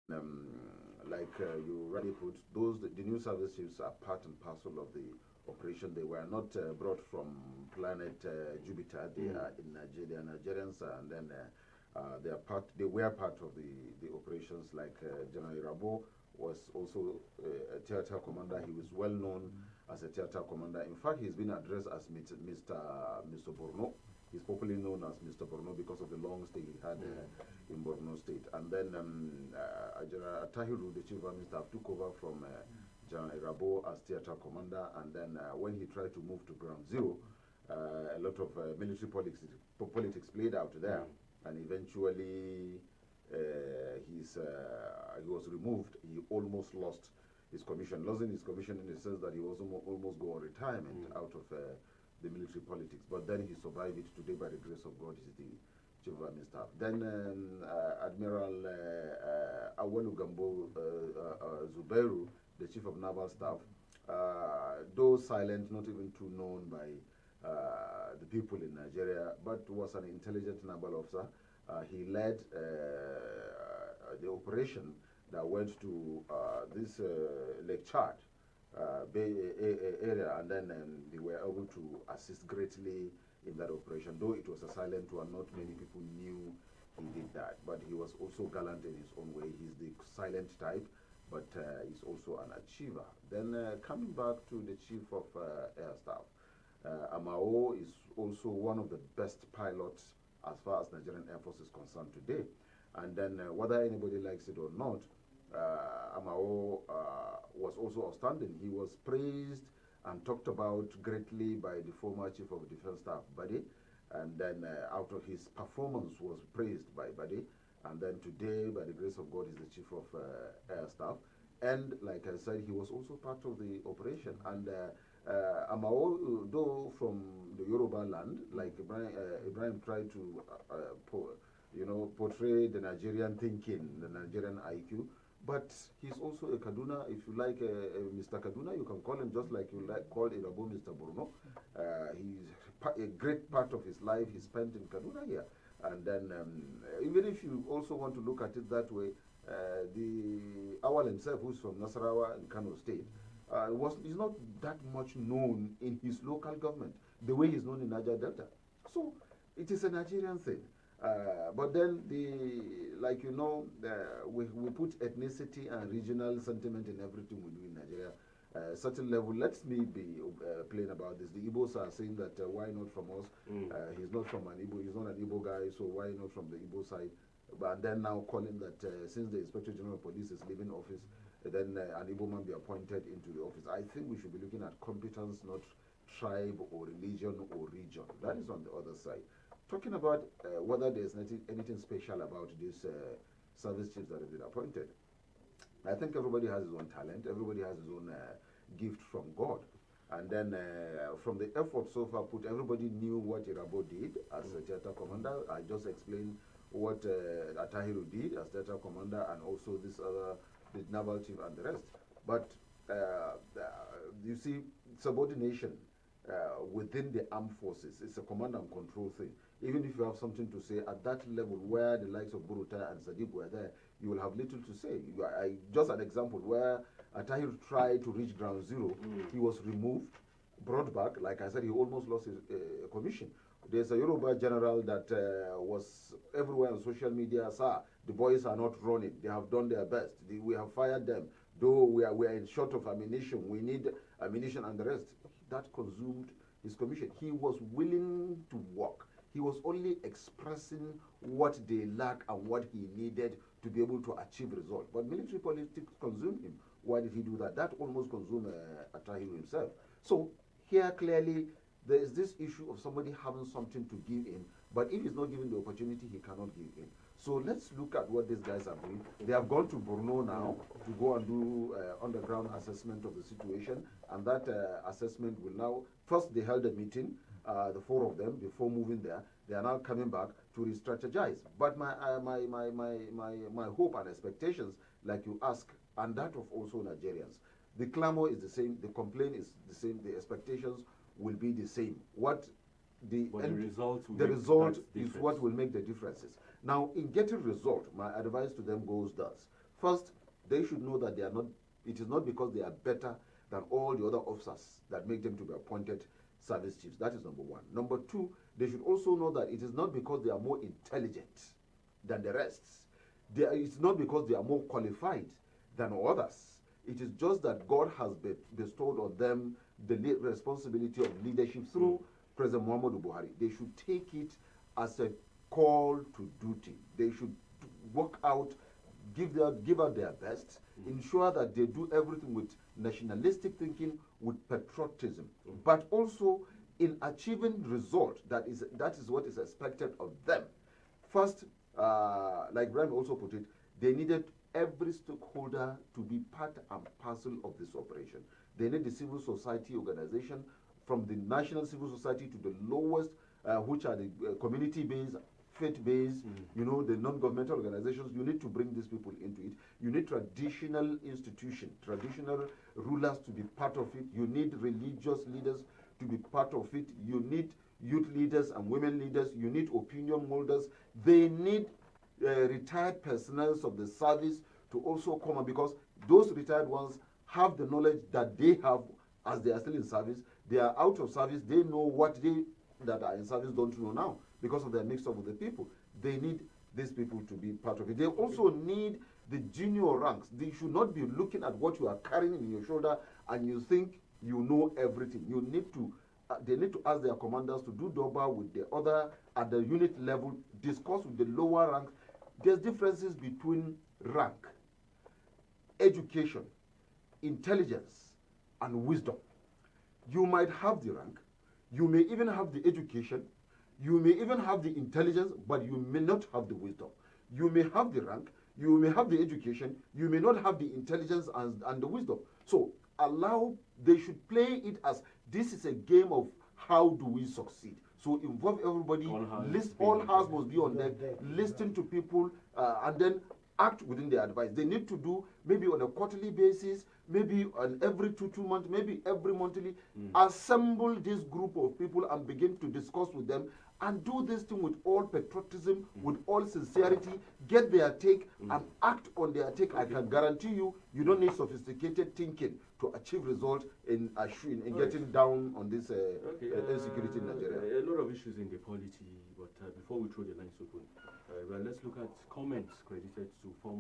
Like you already put, the new service chiefs are part and parcel of the operation. They were not brought from planet Jupiter. They are in Nigeria, Nigerians, and then they are part. They were part of the operations. Like General Irabo was also a theater commander. He was well known as a theater commander. In fact, he's been addressed as Mr. Borno. He's popularly known as Mr. Borno because of the long stay he had in Borno State. And then General Tahiru, the chief of army staff, took over from General Irabo as theater commander. And then when he tried to move to ground zero, a lot of military politics played out there. And eventually he was removed. He almost lost his commission. Losing his commission in the sense that he was almost go on retirement out of the military politics, but then he survived it. Today, by the grace of God, he's the chief of army staff. Then Admiral Awwal Zubairu, the chief of naval staff, though silent, not even too known by the people in Nigeria, but was an intelligent naval officer. He led the operation that went to this Lake Chad Bay area, and then they were able to assist greatly in that operation. Though it was a silent one, not many people knew he did that, but he was also gallant in his own way. He's the silent type, but he's also an achiever. Then coming back to the chief of air staff, Amao is also one of the best pilots as far as Nigerian Air Force is concerned today. And then whether anybody likes it or not, Amao was also outstanding. He was praised and talked about greatly by the former chief of defense staff, Bade, and then out of his performance was praised by Bade, and then today, by the grace of God, he's the chief of air staff. And like I said, he was also part of the operation. And Amao, though from the Yoruba land, like Ibrahim tried to portray the Nigerian thinking, the Nigerian IQ, but he's also a Kaduna. If you like Mr. Kaduna, you can call him just like you call Irabo Mr. Borno. He's a great part of his life he spent in Kaduna here. And then even if you also want to look at it that way, the Awwal himself, who's from Nasarawa in Kano State, is not that much known in his local government the way he's known in Niger Delta. So it is a Nigerian thing. But then, we put ethnicity and regional sentiment in everything we do in Nigeria. Certain level, let me be plain about this. The Igbos are saying that why not from us? He's not from an Igbo, he's not an Igbo guy, so why not from the Igbo side? But then now calling that since the Inspector General of Police is leaving office, then an Igbo man be appointed into the office. I think we should be looking at competence, not tribe or religion or region. That is on the other side. Talking about whether there's anything special about these service chiefs that have been appointed, I think everybody has his own talent, everybody has his own gift from God. And then from the effort so far put, everybody knew what Irabo did as a theater commander. I just explained what Atahiru did as theater commander, and also this other, the naval chief and the rest. But you see, subordination within the armed forces, it's a command and control thing. Even if you have something to say at that level where the likes of Buruta and Sadiq were there, you will have little to say. Just an example where Atahir tried to reach ground zero, he was removed, brought back. Like I said, he almost lost his commission. There's a Yoruba general that was everywhere on social media. Sir, the boys are not running. They have done their best. We have fired them. Though we are in short of ammunition, we need ammunition and the rest. That consumed his commission. He was willing to work. He was only expressing what they lack and what he needed to be able to achieve results. But military politics consumed him. Why did he do that? That almost consumed Atahiru himself. So here clearly there is this issue of somebody having something to give in, but if he's not given the opportunity, he cannot give in. So let's look at what these guys are doing. They have gone to Borno now to go and do underground assessment of the situation, and that assessment will now, first they held a meeting, the four of them, before moving there. They are now coming back to re-strategize. But my hope and expectations, like you ask, and that of also Nigerians, the clamor is the same, the complaint is the same, the expectations will be the same. The result is what will make the differences. Now, in getting result, my advice to them goes thus. First, they should know that they are not, it is not because they are better than all the other officers that make them to be appointed service chiefs. That is number one. Number two, they should also know that it is not because they are more intelligent than the rest. It's not because they are more qualified than others. It is just that God has bestowed on them the responsibility of leadership through President Muhammadu Buhari. They should take it as a call to duty. They should work out, give out their best, ensure that they do everything with nationalistic thinking, with patriotism, but also in achieving result that is what is expected of them. First, like Brian also put it, they needed every stakeholder to be part and parcel of this operation. They need the civil society organization, from the national civil society to the lowest, which are the community-based, faith-based, you know, the non-governmental organizations. You need to bring these people into it. You need traditional institutions, traditional rulers to be part of it. You need religious leaders to be part of it. You need youth leaders and women leaders. You need opinion holders. They need retired personnel of the service to also come on, because those retired ones have the knowledge that they have as they are still in service. They are out of service. They know what they that are in service don't know now because of their mix-up with the people. They need these people to be part of it. They also need the junior ranks. They should not be looking at what you are carrying in your shoulder and you think you know everything. You need to, they need to ask their commanders to do double with the other at the unit level, discuss with the lower ranks. There's differences between rank, education, intelligence, and wisdom. You might have the rank, you may even have the education, you may even have the intelligence, but you may not have the wisdom. You may have the rank, you may have the education, you may not have the intelligence and the wisdom. So they should play it as this is a game of how do we succeed. So involve everybody, all hands must be on deck, listen to people, and then act within their advice. They need to do maybe on a quarterly basis, maybe on every two months, maybe every monthly, assemble this group of people and begin to discuss with them and do this thing with all patriotism, with all sincerity, get their take and act on their take. I can guarantee you, you don't need sophisticated thinking to achieve results in getting down on this insecurity in Nigeria. A lot of issues in the polity, but before we throw the lines open, let's look at comments credited to former